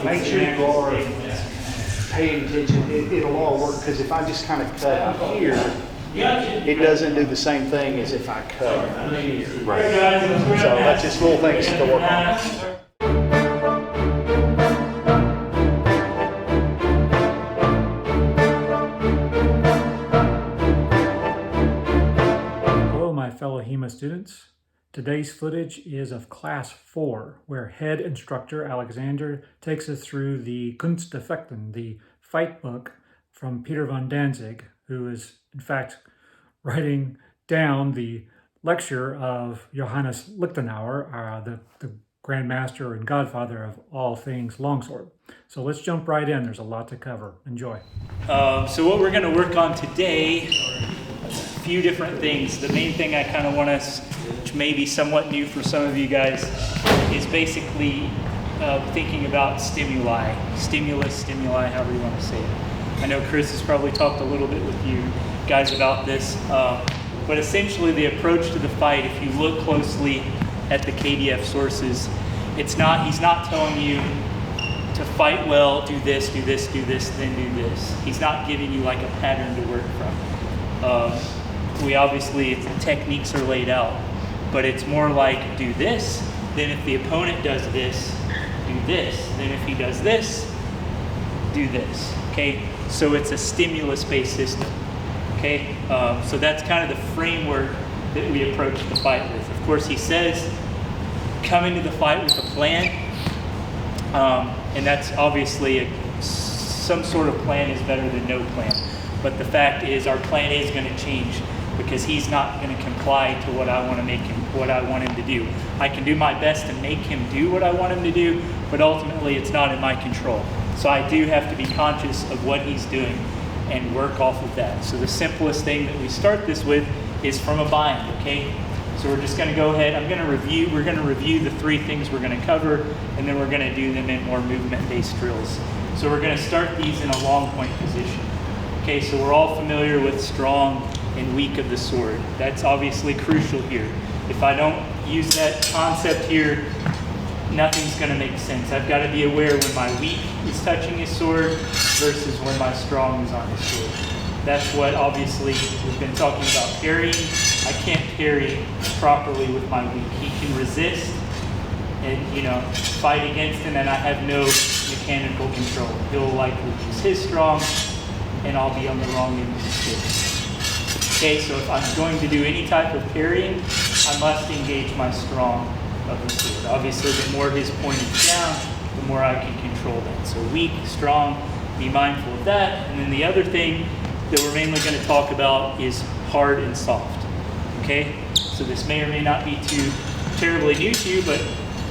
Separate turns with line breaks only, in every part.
make sure you are paying attention. It'll all work, because if I just kind of cut here, it doesn't do the same thing as if I cut here.
Right.
So that's just little things to work on.
Hello, my fellow HEMA students. Today's footage is of Class 4, where head instructor Alexander takes us through the Kunst der Fechten, the fight book from Peter von Danzig, who is, in fact, writing down the lecture of Johannes Lichtenauer, the grandmaster and godfather of all things longsword. So let's jump right in. There's a lot to cover. Enjoy.
So what we're going to work on today, a few different things. The main thing I kind of want us, which may be somewhat new for some of you guys, is basically thinking about stimuli, stimuli, however you want to say it. I know Chris has probably talked a little bit with you guys about this, but essentially the approach to the fight, if you look closely at the KDF sources, he's not telling you to fight well, do this, then do this. He's not giving you like a pattern to work from. Obviously, techniques are laid out, but it's more like do this, then if the opponent does this, do this, then if he does this, do this, okay? So it's a stimulus-based system, okay? So that's kind of the framework that we approach the fight with. Of course, he says, come into the fight with a plan, and that's obviously some sort of plan is better than no plan. But the fact is, our plan is going to change because he's not going to comply to what I want him to do. I can do my best to make him do what I want him to do, but ultimately it's not in my control. So I do have to be conscious of what he's doing and work off of that. So the simplest thing that we start this with is from a bind, okay? So we're just going to go ahead. We're going to review the three things we're going to cover, and then we're going to do them in more movement-based drills. So we're going to start these in a long point position. Okay, so we're all familiar with strong and weak of the sword. That's obviously crucial here. If I don't use that concept here, nothing's going to make sense. I've got to be aware when my weak is touching his sword versus when my strong is on his sword. That's what obviously we've been talking about parrying. I can't parry properly with my weak. He can resist and fight against him, and I have no mechanical control. He'll likely use his strong, and I'll be on the wrong end of the stick. Okay, so if I'm going to do any type of parrying, I must engage my strong of the sword. Obviously, the more his point is down, the more I can control that. So weak, strong, be mindful of that. And then the other thing that we're mainly going to talk about is hard and soft. Okay, so this may or may not be too terribly new to you, but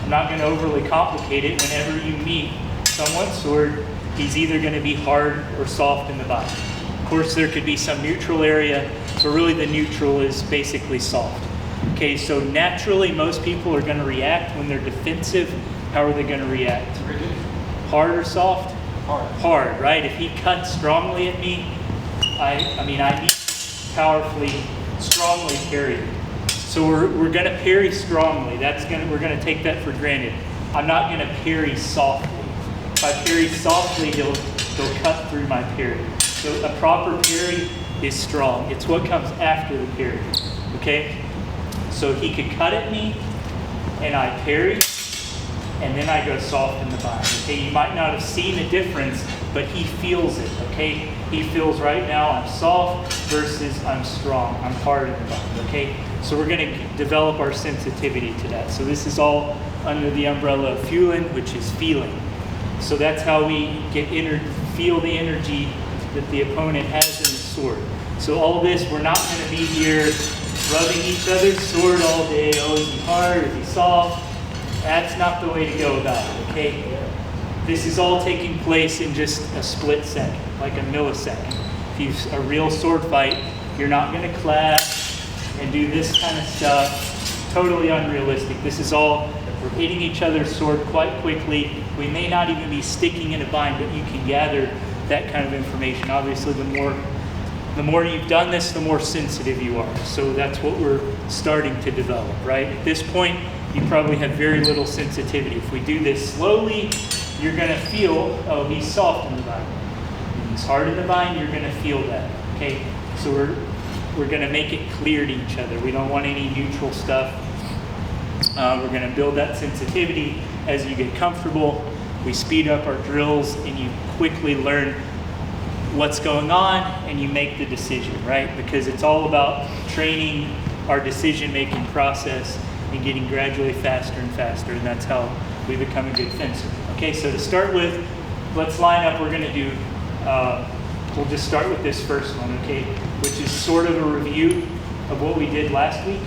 I'm not going to overly complicate it. Whenever you meet someone's sword, he's either going to be hard or soft in the body. Of course, there could be some neutral area, so really the neutral is basically soft. Okay, so naturally most people are going to react when they're defensive. How are they going to react? Hard or soft? Hard, right? If he cuts strongly at me, I need powerfully, strongly parry. So we're going to parry strongly. We're going to take that for granted. I'm not going to parry softly. If I parry softly, he'll cut through my parry. So a proper parry is strong. It's what comes after the parry. Okay? So he could cut at me, and I parry, and then I go soft in the body. Okay? You might not have seen a difference, but he feels it. Okay? He feels right now I'm soft versus I'm strong. I'm hard in the body. Okay? So we're going to develop our sensitivity to that. So this is all under the umbrella of Fühlen, which is feeling. So that's how we feel the energy that the opponent has in the sword. So all this, we're not going to be here rubbing each other's sword all day. Oh, is he hard? Is he soft? That's not the way to go about it, okay? This is all taking place in just a split second, like a millisecond. If you've a real sword fight, you're not going to clash and do this kind of stuff. Totally unrealistic. This is all, we're hitting each other's sword quite quickly. We may not even be sticking in a bind, but you can gather that kind of information. Obviously, the more you've done this, the more sensitive you are. So that's what we're starting to develop, right? At this point, you probably have very little sensitivity. If we do this slowly, you're going to feel, oh, he's soft in the bind. When he's hard in the bind, you're going to feel that. Okay, so we're going to make it clear to each other. We don't want any neutral stuff. We're going to build that sensitivity as you get comfortable. We speed up our drills and you quickly learn what's going on and you make the decision, right? Because it's all about training our decision-making process and getting gradually faster and faster, and that's how we become a good fencer. Okay, so to start with, let's line up. We're going to do, we'll just start with this first one, okay, which is sort of a review of what we did last week.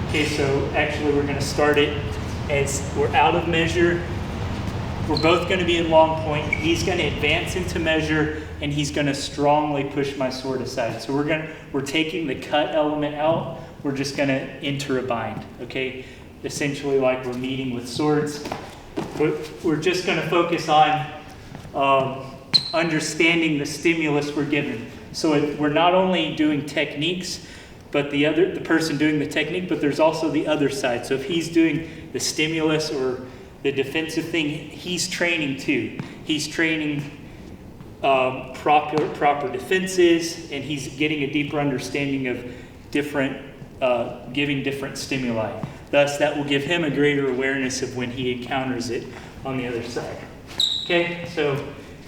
Okay, so actually we're going to start it as we're out of measure. We're both going to be in long point. He's going to advance into measure, and he's going to strongly push my sword aside. So we're taking the cut element out. We're just going to enter a bind, okay? Essentially like we're meeting with swords. We're just going to focus on understanding the stimulus we're given. So we're not only doing techniques, but the person doing the technique, but there's also the other side. So if he's doing the stimulus or the defensive thing, he's training too. He's training proper defenses, and he's getting a deeper understanding of giving different stimuli. Thus, that will give him a greater awareness of when he encounters it on the other side. Okay, so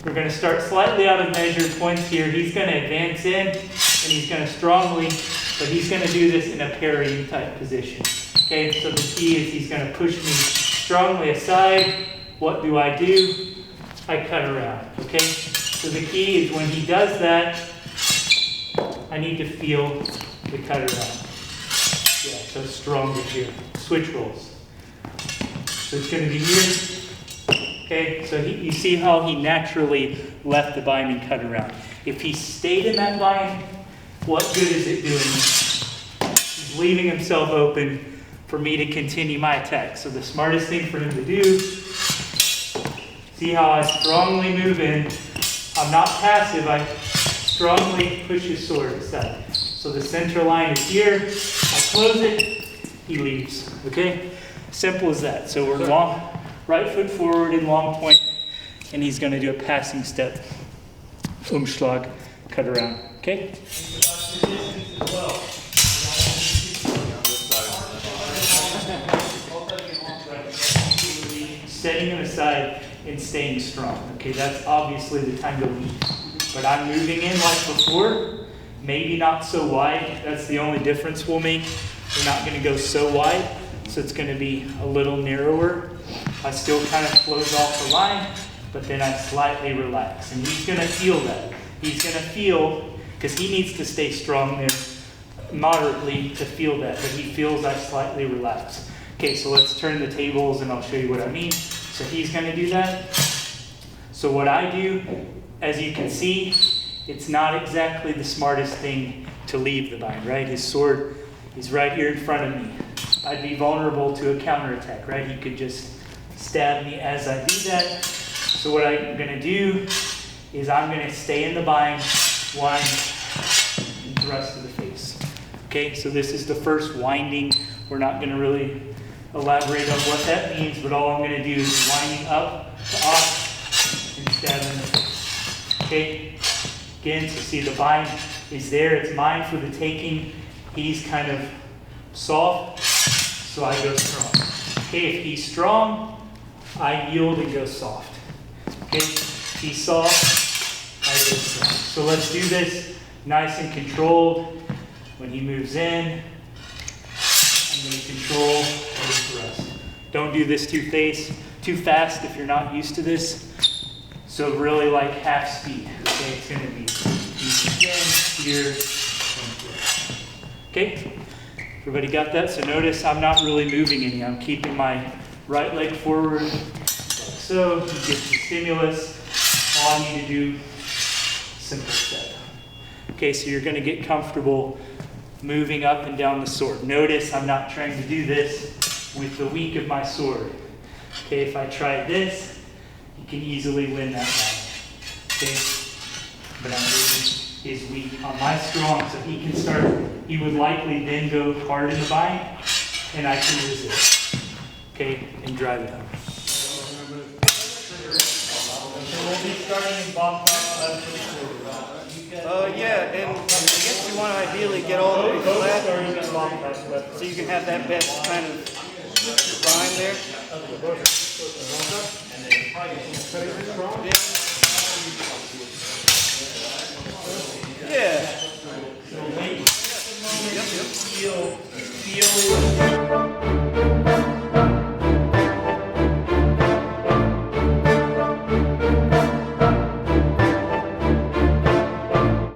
we're going to start slightly out of measure points here. He's going to advance in, and he's going to strongly, but he's going to do this in a parrying type position. Okay, so the key is he's going to push me strongly aside. What do? I cut around. Okay, so the key is when he does that, I need to feel the cut around. Yeah, so stronger here. Switch rolls. So it's going to be here. Okay, so you see how he naturally left the bind and cut around. If he stayed in that bind, what good is it doing? He's leaving himself open for me to continue my attack. So the smartest thing for him to do, see how I strongly move in. I'm not passive, I strongly push his sword aside. So the center line is here, I close it, he leaves, okay? Simple as that. So we're long, right foot forward in long point, and he's gonna do a passing step. Umschlag, cut around, okay? Setting him aside and staying strong. Okay, that's obviously the time to lead. But I'm moving in like before, maybe not so wide. That's the only difference we'll make. We're not going to go so wide, so it's going to be a little narrower. I still kind of close off the line, but then I slightly relax. And he's going to feel that. He's going to feel, because he needs to stay strong there moderately to feel that, but he feels I slightly relax. Okay, so let's turn the tables and I'll show you what I mean. So he's going to do that. So what I do, as you can see, it's not exactly the smartest thing to leave the bind, right? His sword is right here in front of me. I'd be vulnerable to a counterattack, right? He could just stab me as I do that. So what I'm going to do is I'm going to stay in the bind, wind, and thrust to the face. Okay, so this is the first winding. We're not going to really elaborate on what that means, but all I'm going to do is winding up to off and stab in the face. Okay, again, so see the bind is there. It's mine for the taking. He's kind of soft, so I go strong. Okay, if he's strong, I yield and go soft. Okay, if he's soft, I go strong. So let's do this nice and controlled. When he moves in, I'm going to control his thrust. Don't do this too fast if you're not used to this. So really like half speed. Okay, it's going to be here, and here. Okay, everybody got that? So notice I'm not really moving any. I'm keeping my right leg forward like so. You get the stimulus. All I need to do, simple step. Okay, so you're going to get comfortable moving up and down the sword. Notice I'm not trying to do this with the weak of my sword. Okay, if I try this, you can easily win that battle. Okay, but I'm moving his weak on my strong, so he can start. He would likely then go hard in the bind, and I can resist. Okay, and drive it home.
Yeah, and I guess you want to ideally get all the way flat, so you can have that best kind of line there. Yeah.
Feel